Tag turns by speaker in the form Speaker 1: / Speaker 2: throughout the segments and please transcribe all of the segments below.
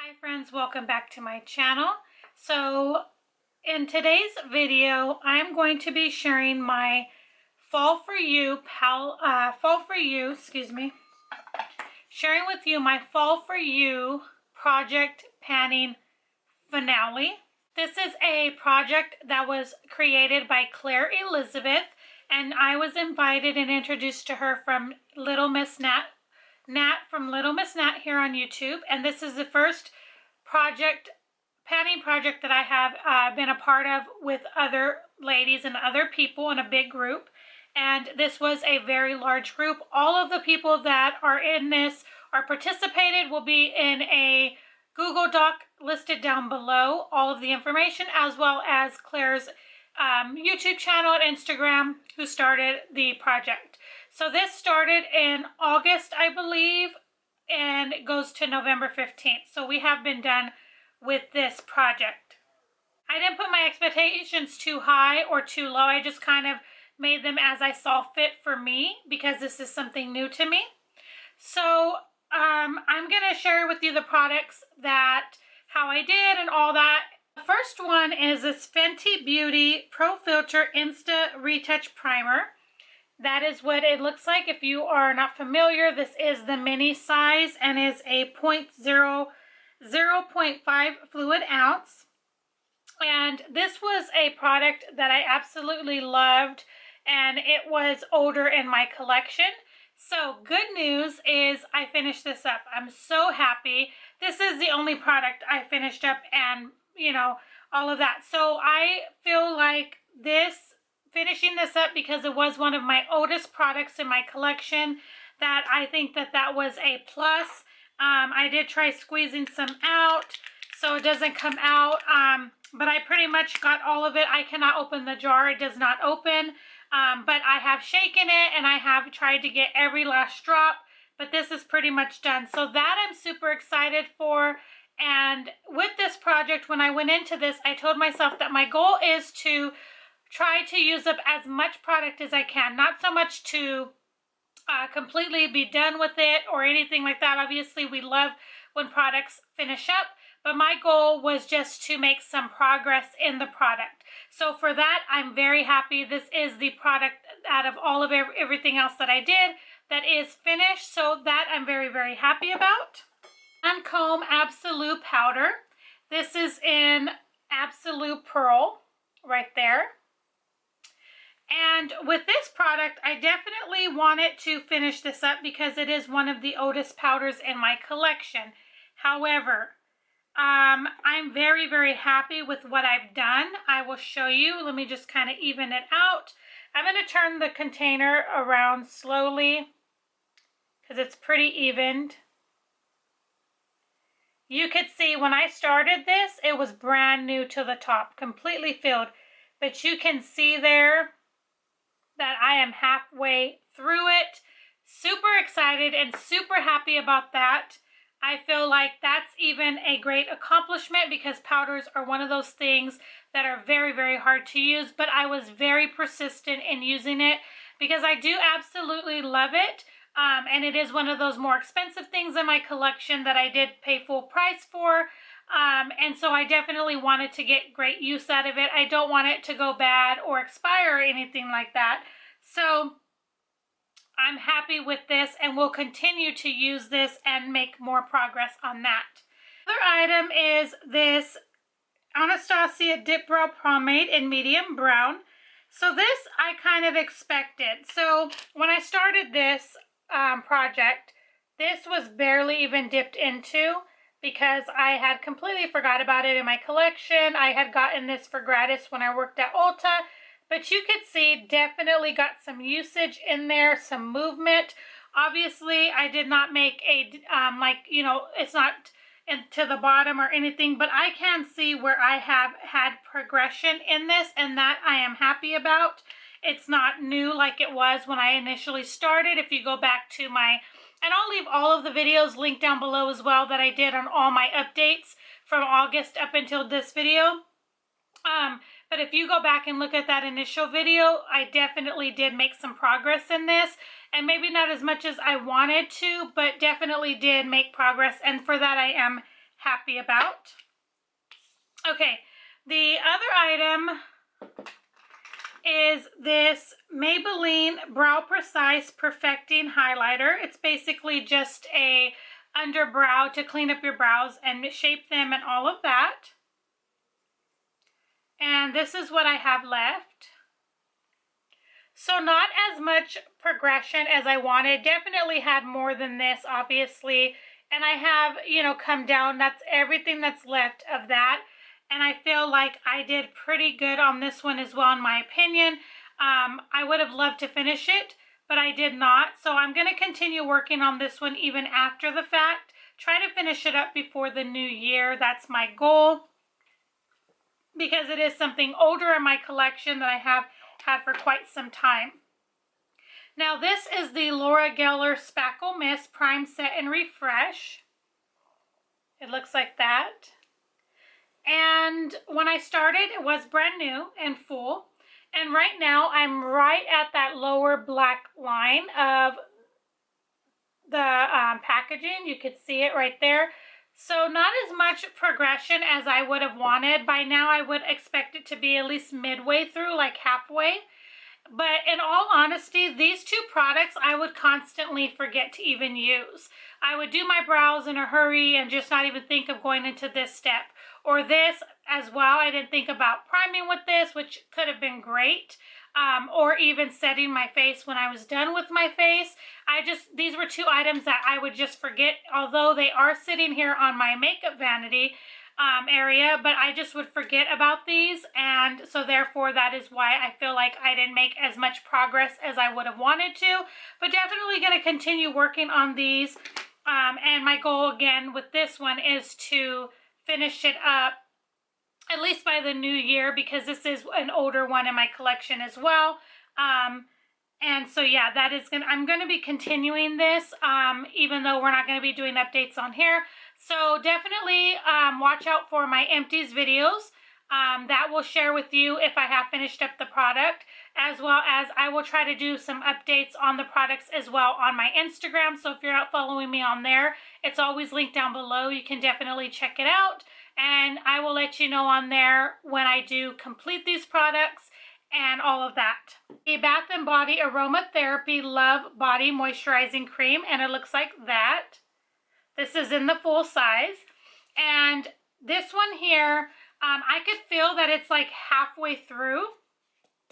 Speaker 1: Hi friends, welcome back to my channel. So in today's video, I'm going to be sharing my sharing with you my Fall For You project panning finale. This is a project that was created by Claire Elizabeth, and I was invited and introduced to her from Little Miss Nat from Little Miss Nat here on YouTube, and this is the first panning project that I have been a part of with other ladies and other people in a big group. And this was a very large group. All of the people that are in this or participated will be in a Google Doc listed down below, all of the information, as well as Claire's YouTube channel and Instagram, who started the project. So this started in August, I believe, and it goes to November 15th. So we have been done with this project. I didn't put my expectations too high or too low. I just kind of made them as I saw fit for me, because this is something new to me. So I'm going to share with you the products, how I did and all that. The first one is this Fenty Beauty Pro Filter Insta Retouch Primer. That is what it looks like. If you are not familiar, this is the mini size and is a 0.5 fluid ounce. And this was a product that I absolutely loved, and it was older in my collection. So good news is I finished this up. I'm so happy. This is the only product I finished up, and all of that. So I feel like finishing this up, because it was one of my oldest products in my collection, that I think that was a plus. I did try squeezing some out so it doesn't come out, but I pretty much got all of it. I cannot open the jar. It does not open, but I have shaken it and I have tried to get every last drop, but this is pretty much done. So that I'm super excited for. And with this project, when I went into this, I told myself that my goal is to try to use up as much product as I can. Not so much to completely be done with it or anything like that. Obviously, we love when products finish up, but my goal was just to make some progress in the product. So for that, I'm very happy. This is the product out of all of everything else that I did that is finished. So that I'm very, very happy about. Lancome Absolute Powder. This is in Absolute Pearl right there. And with this product, I definitely wanted to finish this up because it is one of the oldest powders in my collection. However, I'm very, very happy with what I've done. I will show you. Let me just kind of even it out. I'm going to turn the container around slowly because it's pretty evened. You could see when I started this, it was brand new to the top, completely filled. But you can see there that I am halfway through it. Super excited and super happy about that. I feel like that's even a great accomplishment, because powders are one of those things that are very, very hard to use, but I was very persistent in using it because I do absolutely love it. And it is one of those more expensive things in my collection that I did pay full price for. And so I definitely wanted to get great use out of it. I don't want it to go bad or expire or anything like that. So I'm happy with this, and we'll continue to use this and make more progress on that. Other item is this Anastasia Dip Brow Pomade in medium brown. So this I kind of expected. So when I started this project, this was barely even dipped into, because I had completely forgot about it in my collection. I had gotten this for gratis when I worked at Ulta, but you could see definitely got some usage in there, some movement. Obviously, I did not make a, it's not to the bottom or anything, but I can see where I have had progression in this, and that I am happy about. It's not new like it was when I initially started. If you go back to and I'll leave all of the videos linked down below as well that I did on all my updates from August up until this video. But if you go back and look at that initial video, I definitely did make some progress in this. And maybe not as much as I wanted to, but definitely did make progress. And for that, I am happy about. Okay, the other item is this Maybelline Brow Precise Perfecting Highlighter. It's basically just a underbrow to clean up your brows and shape them and all of that. And this is what I have left. So not as much progression as I wanted. Definitely had more than this, obviously. And I have, you know, come down. That's everything that's left of that. And I feel like I did pretty good on this one as well, in my opinion. I would have loved to finish it, but I did not. So I'm going to continue working on this one even after the fact. Try to finish it up before the new year. That's my goal, because it is something older in my collection that I have had for quite some time. Now this is the Laura Geller Spackle Mist Prime Set and Refresh. It looks like that. And when I started, it was brand new and full. And right now I'm right at that lower black line of the packaging. You could see it right there. So not as much progression as I would have wanted. By now I would expect it to be at least midway through, like halfway. But in all honesty, these two products I would constantly forget to even use. I would do my brows in a hurry and just not even think of going into this step. Or this as well. I didn't think about priming with this, which could have been great. Or even setting my face when I was done with my face. These were two items that I would just forget, although they are sitting here on my makeup vanity area, but I just would forget about these, and so therefore that is why I feel like I didn't make as much progress as I would have wanted to, but definitely going to continue working on these, and my goal again with this one is to finish it up at least by the new year, because this is an older one in my collection as well. And so yeah, I'm going to be continuing this, even though we're not going to be doing updates on here. So definitely watch out for my empties videos. That will share with you if I have finished up the product, as well as I will try to do some updates on the products as well on my Instagram. So if you're not following me on there, it's always linked down below. You can definitely check it out. And I will let you know on there when I do complete these products and all of that. The Bath & Body Aromatherapy Love Body Moisturizing Cream, and it looks like that. This is in the full size. And this one here, I could feel that it's like halfway through.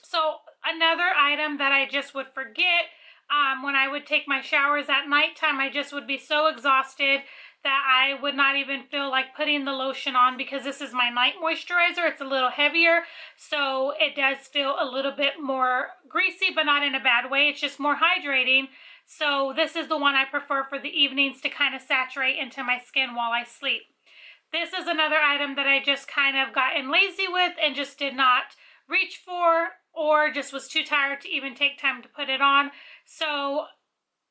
Speaker 1: So another item that I just would forget when I would take my showers at nighttime, I just would be so exhausted that I would not even feel like putting the lotion on, because this is my night moisturizer. It's a little heavier, so it does feel a little bit more greasy, but not in a bad way. It's just more hydrating. So this is the one I prefer for the evenings to kind of saturate into my skin while I sleep. This is another item that I just kind of gotten lazy with and just did not reach for, or just was too tired to even take time to put it on. So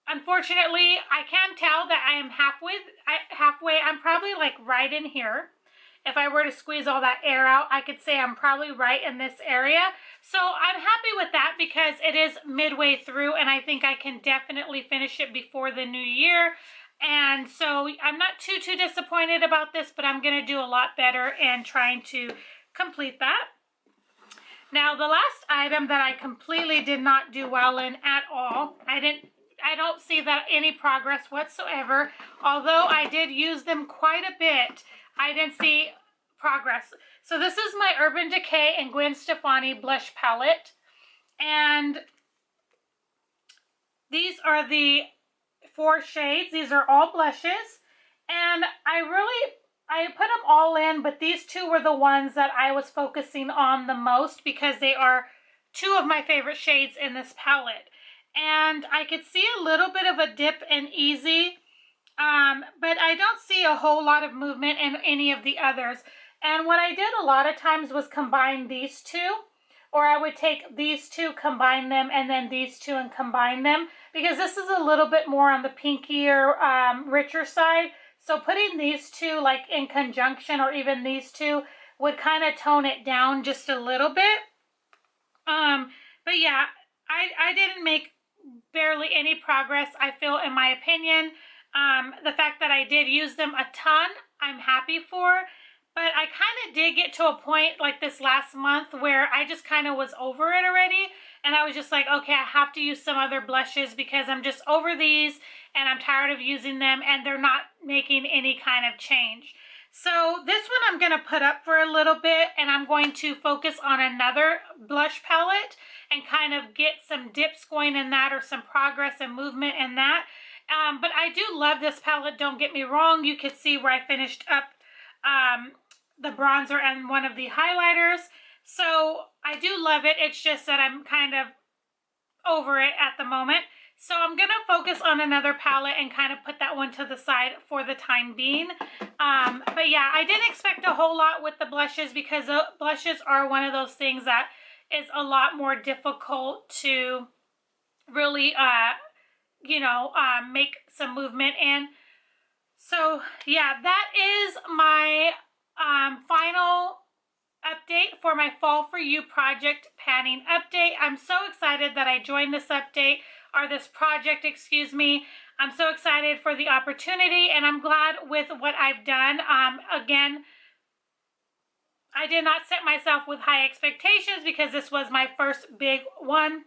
Speaker 1: unfortunately, I can tell that I am halfway. I'm probably like right in here. If I were to squeeze all that air out, I could say I'm probably right in this area. So I'm happy with that, because it is midway through and I think I can definitely finish it before the new year. And so I'm not too disappointed about this, but I'm going to do a lot better in trying to complete that. Now, the last item that I completely did not do well in at all, I don't see that any progress whatsoever. Although I did use them quite a bit, I didn't see progress. So this is my Urban Decay and Gwen Stefani blush palette. And these are the 4 shades. These are all blushes. And I put them all in, but these two were the ones that I was focusing on the most, because they are 2 of my favorite shades in this palette. And I could see a little bit of a dip in Easy, but I don't see a whole lot of movement in any of the others. And what I did a lot of times was combine these two, or I would take these two, combine them, and then these two and combine them, because this is a little bit more on the pinkier, richer side. So putting these two like in conjunction, or even these two, would kind of tone it down just a little bit. But yeah, I didn't make barely any progress, I feel, in my opinion. The fact that I did use them a ton, I'm happy for. But I kind of did get to a point like this last month where I just kind of was over it already. And I was just like, okay, I have to use some other blushes because I'm just over these and I'm tired of using them and they're not making any kind of change. So this one I'm going to put up for a little bit, and I'm going to focus on another blush palette and kind of get some dips going in that, or some progress and movement in that. But I do love this palette, don't get me wrong. You could see where I finished up the bronzer and one of the highlighters. So I do love it. It's just that I'm kind of over it at the moment. So I'm going to focus on another palette and kind of put that one to the side for the time being. But yeah, I didn't expect a whole lot with the blushes, because the blushes are one of those things that is a lot more difficult to really, make some movement in. So yeah, that is my final update for my Fall For You project panning update. I'm so excited that I joined this update, or this project, excuse me. I'm so excited for the opportunity, and I'm glad with what I've done. Again, I did not set myself with high expectations because this was my first big one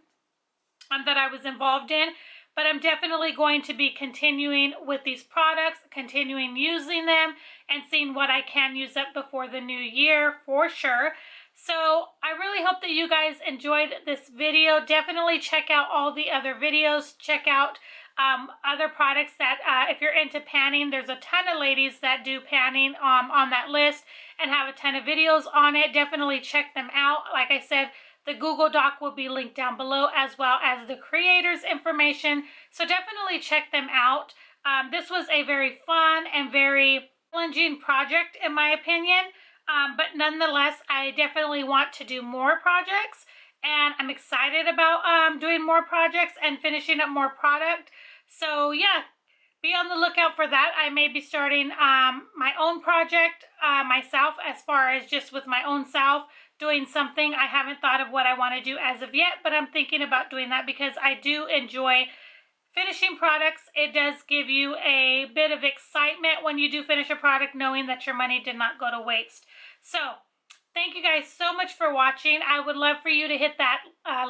Speaker 1: that I was involved in. But I'm definitely going to be continuing with these products, continuing using them, and seeing what I can use up before the new year for sure. So I really hope that you guys enjoyed this video. Definitely check out all the other videos. Check out other products that, if you're into panning, there's a ton of ladies that do panning on that list and have a ton of videos on it. Definitely check them out. Like I said, the Google Doc will be linked down below, as well as the creators' information. So definitely check them out. This was a very fun and very challenging project, in my opinion. But nonetheless, I definitely want to do more projects. And I'm excited about doing more projects and finishing up more product. So yeah, be on the lookout for that. I may be starting my own project myself, as far as just with my own self, doing something. I haven't thought of what I want to do as of yet, but I'm thinking about doing that because I do enjoy finishing products. It does give you a bit of excitement when you do finish a product, knowing that your money did not go to waste. So thank you guys so much for watching. I would love for you to hit that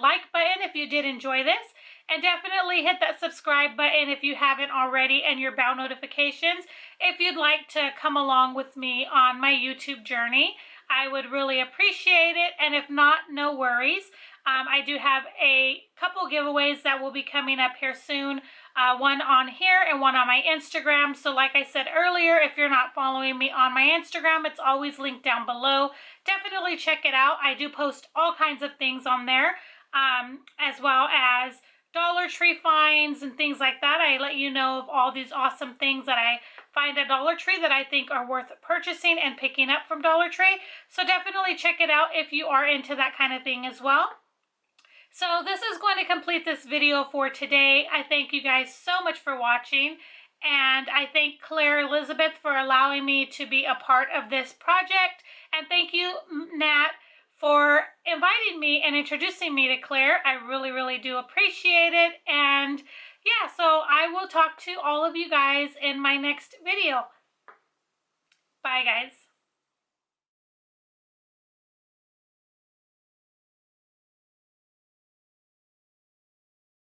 Speaker 1: like button if you did enjoy this. And definitely hit that subscribe button if you haven't already, and your bell notifications if you'd like to come along with me on my YouTube journey. I would really appreciate it. And if not, no worries. I do have a couple giveaways that will be coming up here soon. One on here and one on my Instagram. So like I said earlier, if you're not following me on my Instagram, it's always linked down below. Definitely check it out. I do post all kinds of things on there, as well as Dollar Tree finds and things like that. I let you know of all these awesome things that I find at Dollar Tree that I think are worth purchasing and picking up from Dollar Tree. So definitely check it out if you are into that kind of thing as well. So this is going to complete this video for today. I thank you guys so much for watching, and I thank Claire Elizabeth for allowing me to be a part of this project. And thank you, Nat, for inviting me and introducing me to Claire. I really, really do appreciate it. And yeah, so I will talk to all of you guys in my next video. Bye, guys.